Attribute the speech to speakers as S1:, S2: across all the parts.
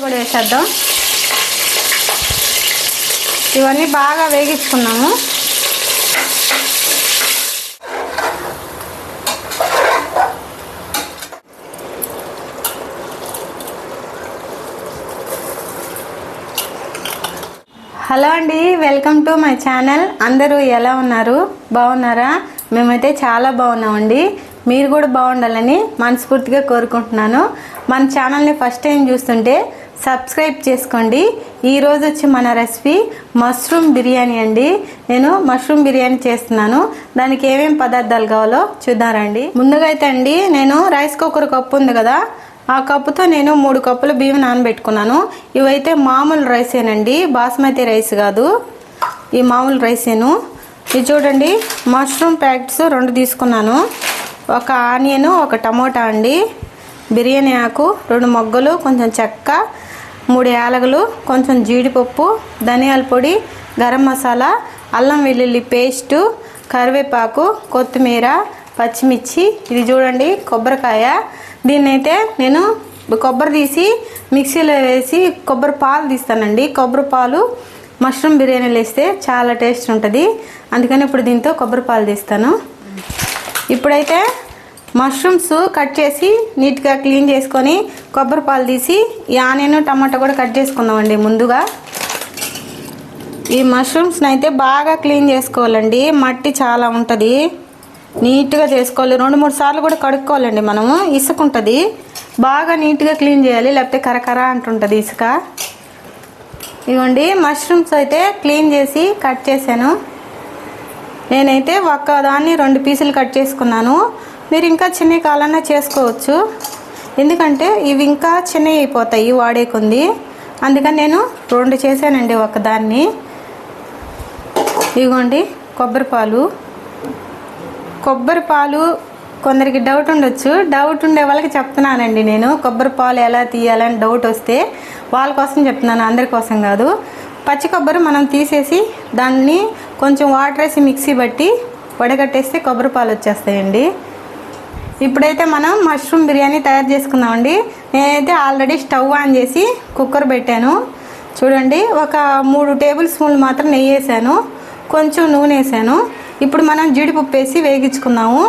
S1: కూడా వేసేద్దాం. ఇవన్నీ బాగా వేగించుకున్నాము. హలో అండి, వెల్కమ్ టు మై ఛానల్. అందరూ ఎలా ఉన్నారు? బాగున్నారా? మేమైతే చాలా బాగున్నామండి. మీరు కూడా బాగుండాలని మనస్ఫూర్తిగా కోరుకుంటున్నాను. మన ఛానల్ని ఫస్ట్ టైం చూస్తుంటే సబ్స్క్రైబ్ చేసుకోండి. ఈరోజు వచ్చి మన రెసిపీ మష్రూమ్ బిర్యానీ అండి. నేను మష్రూమ్ బిర్యానీ చేస్తున్నాను. దానికి ఏమేమి పదార్థాలు కావాలో చూద్దారండి. ముందుగా అయితే అండి, నేను రైస్ కుక్కర్ కప్పు ఉంది కదా, ఆ కప్పుతో నేను 3 కప్పులు బియ్యం నానబెట్టుకున్నాను. ఇవైతే మామూలు రైసేనండి, బాస్మతి రైస్ కాదు, ఈ మామూలు రైసేను. ఇది చూడండి, మష్రూమ్ ప్యాకెట్స్ 2 తీసుకున్నాను. ఒక ఆనియన్, ఒక టమోటా అండి, బిర్యానీ ఆకు, 2 మొగ్గలు, కొంచెం చెక్క, 3 యాలకులు, కొంచెం జీడిపప్పు, ధనియాల పొడి, గరం మసాలా, అల్లం వెల్లుల్లి పేస్టు, కరివేపాకు, కొత్తిమీర, పచ్చిమిర్చి. ఇది చూడండి కొబ్బరికాయ. దీన్నైతే నేను కొబ్బరి తీసి మిక్సీలో వేసి కొబ్బరి పాలు తీస్తానండి. కొబ్బరి పాలు మష్రూమ్ బిర్యానీలో వేస్తే చాలా టేస్ట్ ఉంటుంది, అందుకని ఇప్పుడు దీంతో కొబ్బరి పాలు తీస్తాను. ఇప్పుడైతే మష్రూమ్స్ కట్ చేసి నీట్గా క్లీన్ చేసుకొని కొబ్బరి పాలు తీసి ఈ ఆనియన్ టమాటా కూడా కట్ చేసుకుందామండి. ముందుగా ఈ మష్రూమ్స్ని అయితే బాగా క్లీన్ చేసుకోవాలండి, మట్టి చాలా ఉంటుంది, నీట్గా చేసుకోవాలి. 2-3 సార్లు కూడా కడుక్కోవాలండి. మనము ఇసుక ఉంటుంది, బాగా నీట్గా క్లీన్ చేయాలి, లేకపోతే కరకర అంటుంటుంది ఇసుక. ఇవ్వండి మష్రూమ్స్ అయితే క్లీన్ చేసి కట్ చేశాను. నేనైతే ఒక్క దాన్ని 2 పీసులు కట్ చేసుకున్నాను. మీరు ఇంకా చిన్న కాలన్నా చేసుకోవచ్చు, ఎందుకంటే ఇవి ఇంకా చిన్నవి అయిపోతాయి వాడే కొంది, అందుకని నేను 2 చేశానండి ఒకదాన్ని. ఇదిగోండి కొబ్బరి పాలు కొందరికి డౌట్ ఉండొచ్చు, డౌట్ ఉండే వాళ్ళకి చెప్తున్నానండి నేను. కొబ్బరి పాలు ఎలా తీయాలని డౌట్ వస్తే వాళ్ళ కోసం చెప్తున్నాను, అందరి కోసం కాదు. పచ్చి కొబ్బరి మనం తీసేసి దాన్ని కొంచెం వాటర్ వేసి మిక్సీ బట్టి వడగట్టేస్తే కొబ్బరి పాలు వచ్చేస్తాయండి. ఇప్పుడైతే మనం మష్రూమ్ బిర్యానీ తయారు చేసుకుందామండి. నేనైతే ఆల్రెడీ స్టవ్ ఆన్ చేసి కుక్కర్ పెట్టాను. చూడండి, ఒక 3 టేబుల్ స్పూన్లు మాత్రం నెయ్యి వేసాను, కొంచెం నూనె వేసాను. ఇప్పుడు మనం జీడిపప్పు వేసి వేగించుకుందాము.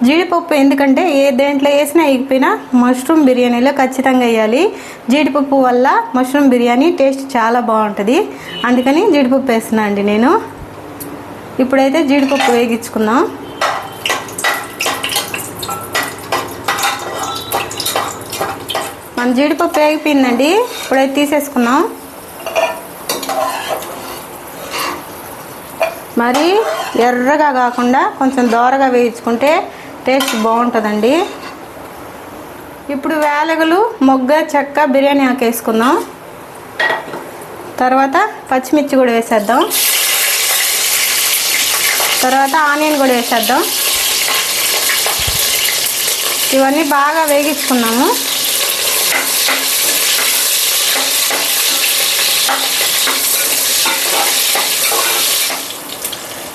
S1: జీడిపప్పు ఎందుకంటే దేంట్లో వేసినా వేయకపోయినా మష్రూమ్ బిర్యానీలో ఖచ్చితంగా వేయాలి. జీడిపప్పు వల్ల మష్రూమ్ బిర్యానీ టేస్ట్ చాలా బాగుంటుంది, అందుకని జీడిపప్పు వేస్తున్నా అండి నేను. ఇప్పుడైతే జీడిపప్పు వేగించుకుందాం. మన జీడిపప్పు వేగిపోయిందండి, ఇప్పుడైతే తీసేసుకున్నాం. మరి ఎర్రగా కాకుండా కొంచెం దోరగా వేయించుకుంటే టేస్ట్ బాగుంటుందండి. ఇప్పుడు యాలకులు, మొగ్గ, చెక్క, బిర్యానీ ఆకు వేసుకుందాం. తర్వాత పచ్చిమిర్చి కూడా వేసేద్దాం. తర్వాత ఆనియన్ కూడా వేసేద్దాం. ఇవన్నీ బాగా వేగించుకున్నాము.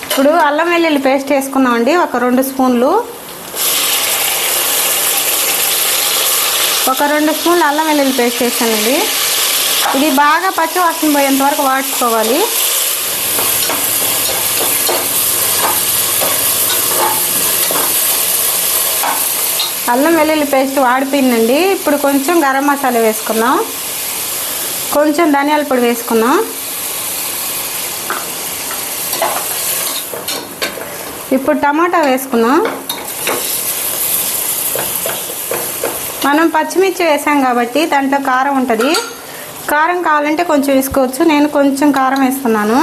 S1: ఇప్పుడు అల్లం వెల్లుల్లి పేస్ట్ వేసుకున్నామండి, ఒక 2 స్పూన్లు. ఒక 2 స్పూన్లు అల్లం వెల్లుల్లి పేస్ట్ వేసానండి. ఇది బాగా పచ్చి వాసన పోయేంత వరకు వాడుకోవాలి. అల్లం వెల్లుల్లి పేస్ట్ వాడిపోయిందండి. ఇప్పుడు కొంచెం గరం మసాలా వేసుకుందాం, కొంచెం ధనియాల పొడి వేసుకుందాం. ఇప్పుడు టమాటా వేసుకుందాం. మనం పచ్చిమిర్చి వేసాం కాబట్టి దాంట్లో కారం ఉంటుంది, కారం కావాలంటే కొంచెం వేసుకోవచ్చు. నేను కొంచెం కారం వేస్తున్నాను.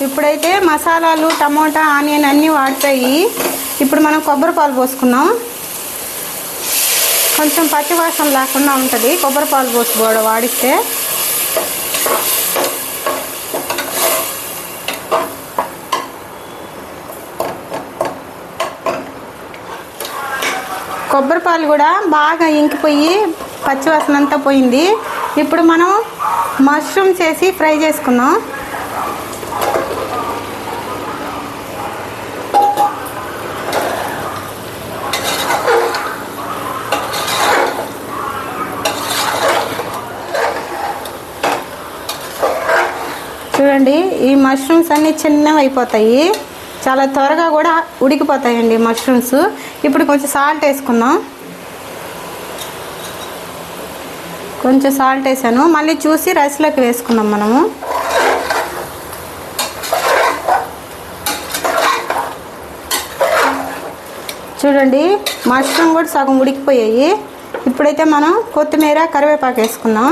S1: ఇప్పుడైతే మసాలాలు, టమోటా, ఆనియన్ అన్నీ వాడిపోయి ఇప్పుడు మనం కొబ్బరి పాలు పోసుకుందాం. కొంచెం పచ్చి వాసన లేకుండా ఉంటుంది కొబ్బరి పాలు పోసి కూడా వాడిస్తే. కొబ్బరి పాలు కూడా బాగా ఇంకిపోయి పచ్చివాసన అంతా పోయింది. ఇప్పుడు మనం మష్రూమ్స్ వేసి ఫ్రై చేసుకుందాం. చూడండి ఈ మష్రూమ్స్ అన్నీ చిన్నవి అయిపోతాయి, చాలా త్వరగా కూడా ఉడికిపోతాయండి మష్రూమ్స్. ఇప్పుడు కొంచెం సాల్ట్ వేసుకుందాం. కొంచెం సాల్ట్ వేసాను, మళ్ళీ చూసి రైస్లోకి వేసుకుందాం మనము. చూడండి మష్రూమ్ కూడా సగం ఉడికిపోయాయి. ఇప్పుడైతే మనం కొత్తిమీర కరివేపాకు వేసుకుందాం.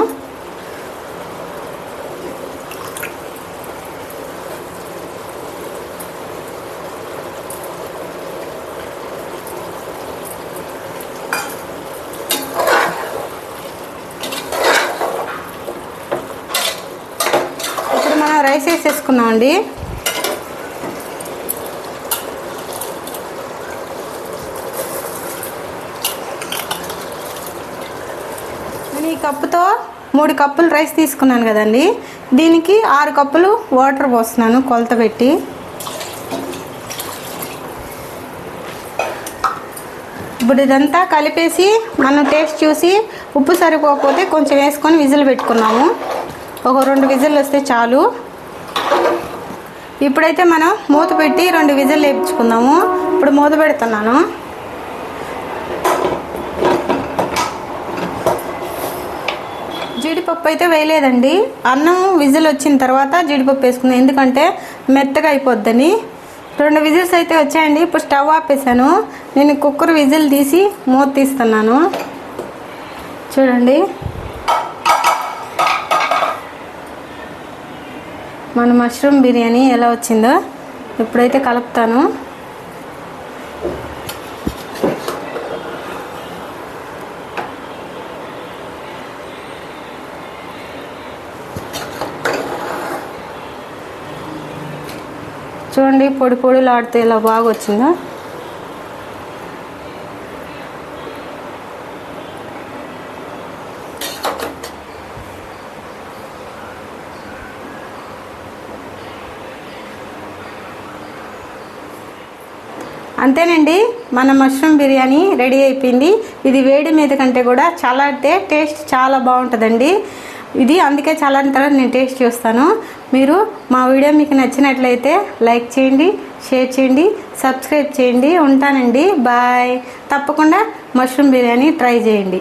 S1: ఇప్పుడు మనం రైస్ వేసేసుకున్నామండి. ఈ కప్పుతో 3 కప్పులు రైస్ తీసుకున్నాను కదండి, దీనికి 6 కప్పులు వాటర్ పోస్తున్నాను కొలత పెట్టి. ఇప్పుడు ఇదంతా కలిపేసి మనం టేస్ట్ చూసి ఉప్పు సరిపోకపోతే కొంచెం వేసుకొని విజిల్ పెట్టుకున్నాము. ఒక 2 విజిల్ వస్తే చాలు. ఇప్పుడైతే మనం మూత పెట్టి 2 విజిల్ వేయించుకుందాము. ఇప్పుడు మూత పెడుతున్నాను. జీడిపప్పు అయితే వేయలేదండి, అన్నం విజిల్ వచ్చిన తర్వాత జీడిపప్పు వేసుకుందాం, ఎందుకంటే మెత్తగా అయిపోద్దని. 2 విజిల్స్ అయితే వచ్చాయండి. ఇప్పుడు స్టవ్ ఆపేసాను. నేను కుక్కర్ విజిల్ తీసి మూత తీస్తున్నాను. చూడండి మన మష్రూమ్ బిర్యానీ ఎలా వచ్చిందో ఇప్పుడైతే కలుపుతాను. చూడండి పొడి పొడిలాడితే ఇలా బాగా వచ్చిందా. అంతేనండి, మన మష్రూమ్ బిర్యానీ రెడీ అయిపోయింది. ఇది వేడి మీద కంటే కూడా చల్లారితే టేస్ట్ చాలా బాగుంటుందండి. ఇది అందుకే చల్లారిన తర్వాత నేను టేస్ట్ చూస్తాను. మీరు మా వీడియో మీకు నచ్చినట్లయితే లైక్ చేయండి, షేర్ చేయండి, సబ్స్క్రైబ్ చేయండి. ఉంటానండి, బాయ్. తప్పకుండా మష్రూమ్ బిర్యానీ ట్రై చేయండి.